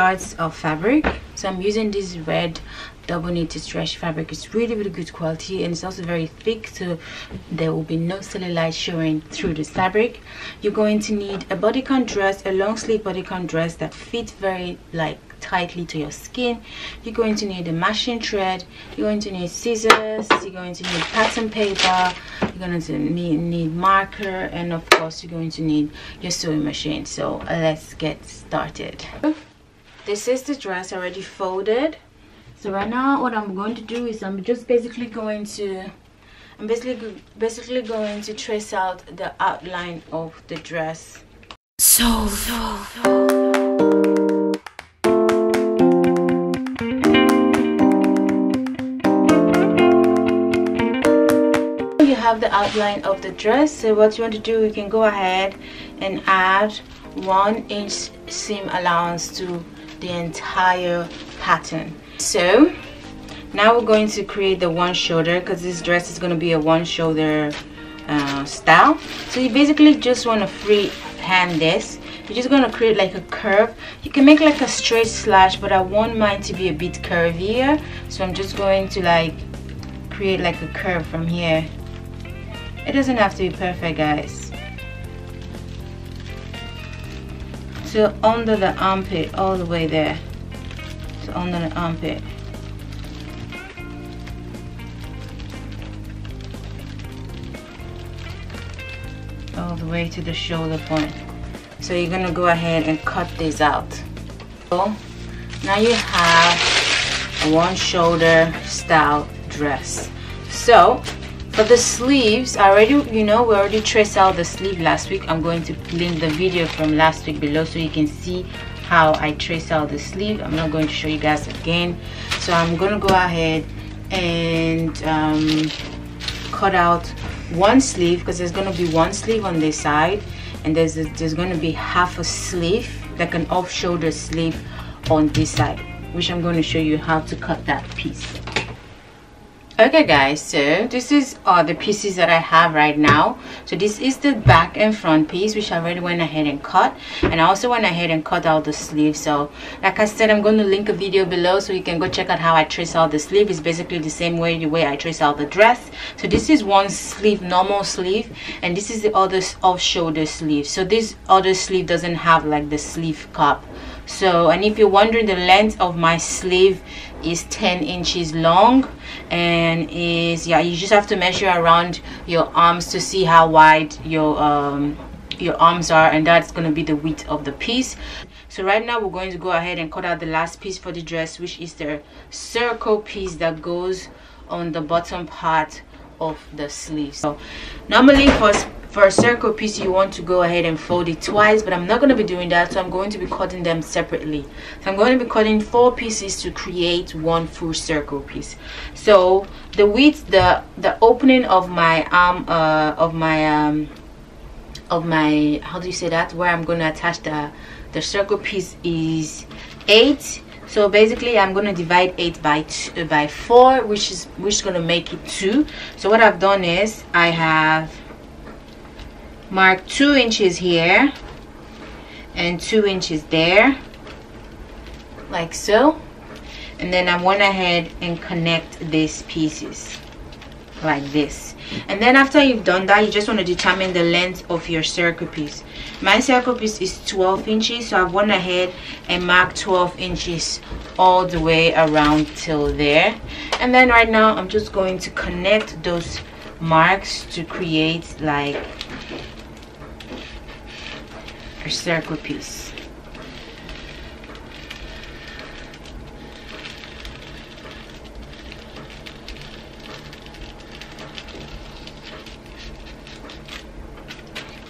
yards of fabric. So I'm using this red double knitted stretch fabric. It's really good quality, and it's also very thick, so there will be no cellulite showing through this fabric. You're going to need a bodycon dress, a long sleeve bodycon dress that fits very tightly to your skin. You're going to need a machine thread, you're going to need scissors, you're going to need pattern paper, you're going to need marker, and of course you're going to need your sewing machine. So let's get started. This is the dress already folded. So right now what I'm going to do is I'm basically going to trace out the outline of the dress. You have the outline of the dress. So what you want to do, you can go ahead and add 1 inch seam allowance to the entire pattern. So now we're going to create the one shoulder, because this dress is going to be a one shoulder style. So you basically just want to free hand this. You're just going to create like a curve. You can make like a straight slash, but I want mine to be a bit curvier, so I'm just going to create like a curve from here. It doesn't have to be perfect, guys. So under the armpit, all the way there. So under the armpit. All the way to the shoulder point. So you're gonna go ahead and cut this out. So now you have a one shoulder style dress. So for the sleeves, we already traced out the sleeve last week. I'm going to link the video from last week below so you can see how I trace out the sleeve. I'm not going to show you guys again. So I'm going to go ahead and cut out one sleeve, because there's going to be one sleeve on this side, and there's going to be half a sleeve, like an off shoulder sleeve on this side, which I'm going to show you how to cut that piece. Okay guys, so this is the pieces that I have right now. So this is the back and front piece, which I already went ahead and cut, and I also went ahead and cut out the sleeve. So like I said, I'm going to link a video below so you can go check out how I trace out the sleeve. It's basically the same way I trace out the dress. So this is one sleeve, normal sleeve, and this is the other off shoulder sleeve. So this other sleeve doesn't have like the sleeve cup. So, and if you're wondering, the length of my sleeve is 10 inches long, and you just have to measure around your arms to see how wide your arms are, and that's going to be the width of the piece. So right now we're going to go ahead and cut out the last piece for the dress, which is the circle piece that goes on the bottom part of the sleeve. So normally for a circle piece you want to go ahead and fold it twice, but I'm not going to be doing that, so I'm going to be cutting them separately. So I'm going to be cutting 4 pieces to create one full circle piece. So the width, the opening of my arm, of my how do you say that, where I'm going to attach the circle piece, is 8. So basically I'm going to divide 8 by 4, which is going to make it 2. So what I've done is I have marked 2 inches here and 2 inches there, like so, and then I went ahead and connect these pieces like this. And then after you've done that, you just want to determine the length of your circle piece. My circle piece is 12 inches, so I went ahead and marked 12 inches all the way around till there. And then right now I'm just going to connect those marks to create like a circle piece.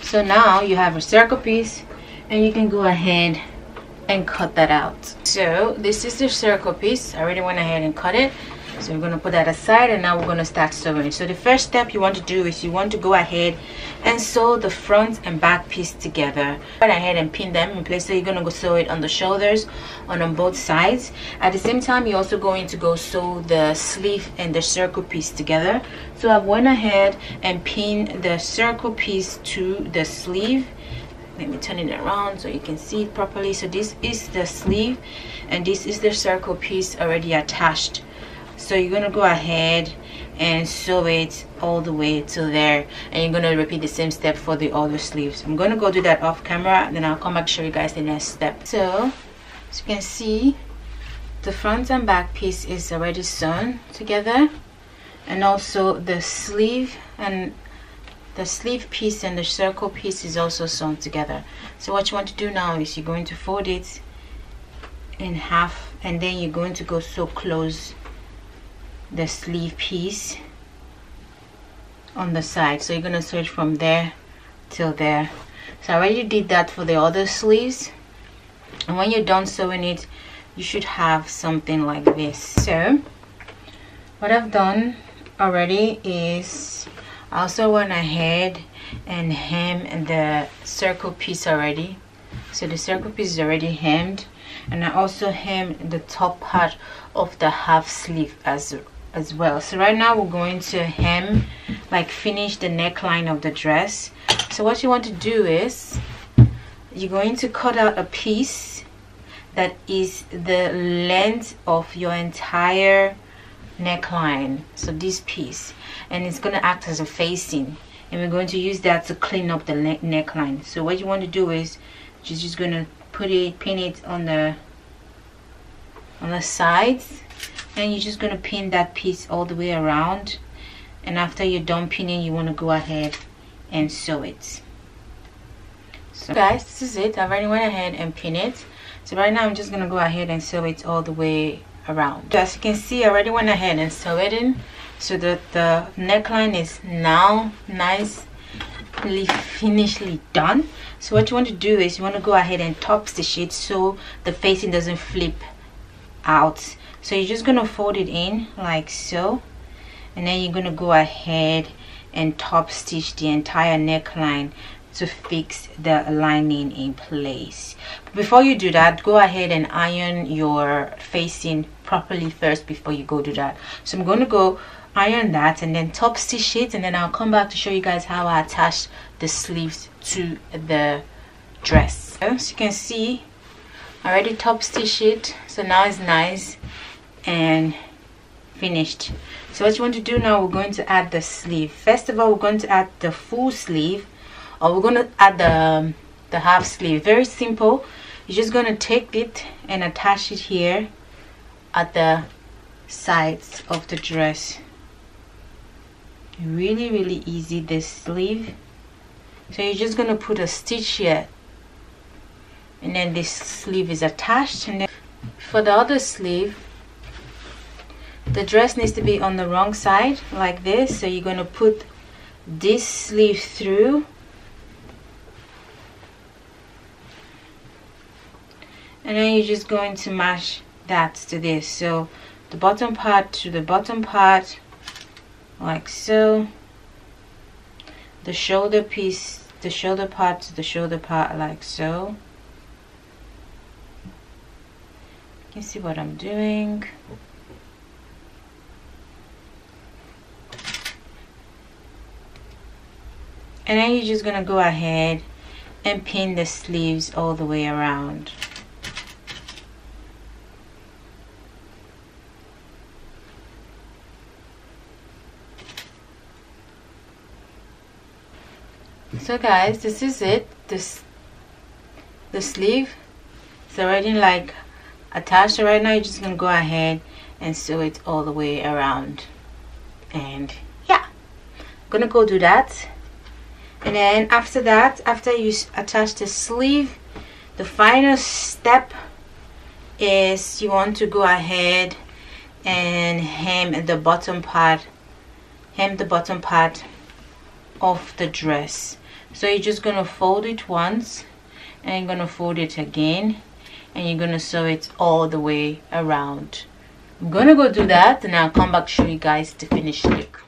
So now you have a circle piece, and you can go ahead and cut that out. So this is the circle piece. I already went ahead and cut it, so we're going to put that aside, and now we're going to start sewing. So the first step you want to do is you want to go ahead and sew the front and back piece together. Go ahead and pin them in place. So you're going to go sew it on the shoulders and on both sides. At the same time, you're also going to go sew the sleeve and the circle piece together. So I went ahead and pinned the circle piece to the sleeve let me turn it around so you can see it properly. So this is the sleeve and this is the circle piece already attached. So you're gonna go ahead and sew it all the way to there, and you're gonna repeat the same step for the other sleeves. I'm gonna go do that off camera, and then I'll come back to show you guys the next step. So as you can see, the front and back piece is already sewn together, and also the sleeve and the sleeve piece and the circle piece is also sewn together. So what you want to do now is you're going to fold it in half, and then you're going to go sew close the sleeve piece on the side. So you're going to sew it from there till there. So I already did that for the other sleeves, and when you're done sewing it, you should have something like this. So what I've done already is I also went ahead and hemmed the circle piece already. So the circle piece is already hemmed, and I also hemmed the top part of the half sleeve as well. So right now we're going to hem, like finish the neckline of the dress. So what you want to do is you're going to cut out a piece that is the length of your entire neckline. So this piece, and it's going to act as a facing, and we're going to use that to clean up the neckline. So what you want to do is you're just going to pin it on the sides, and you're just going to pin that piece all the way around, and after you're done pinning, you want to go ahead and sew it. So guys, this is it. I've already went ahead and pinned it. So right now I'm just going to go ahead and sew it all the way around. So as you can see, I already went ahead and sewed it in, so that the neckline is now nicely finishly done. So what you want to do is you want to go ahead and top stitch it so the facing doesn't flip out. So you're just going to fold it in like so, and then you're going to go ahead and top stitch the entire neckline to fix the lining in place. But before you do that, go ahead and iron your facing properly first before you go do that. So I'm going to go iron that and then top stitch it, and then I'll come back to show you guys how I attach the sleeves to the dress. As you can see, I already top stitched it, so now it's nice and finished. So what you want to do now, we're going to add the sleeve. First of all, we're going to add the full sleeve, or we're going to add the half sleeve. Very simple. You're just going to take it and attach it here at the sides of the dress. Really easy, this sleeve. So you're just going to put a stitch here, and then this sleeve is attached. And then for the other sleeve, the dress needs to be on the wrong side like this. So you're going to put this sleeve through, and then you're just going to match that to this. So the bottom part to the bottom part like so, the shoulder piece, the shoulder part to the shoulder part like so. You can see what I'm doing. And then you're just gonna go ahead and pin the sleeves all the way around. So guys, this is it. The sleeve is already like attached. So right now you're just gonna go ahead and sew it all the way around. And yeah, I'm gonna go do that. And then after that, after you attach the sleeve, the final step is you want to go ahead and hem the bottom part of the dress. So you're just gonna fold it once, and you're gonna fold it again, and you're gonna sew it all the way around. I'm gonna go do that, and I'll come back to show you guys the finished look.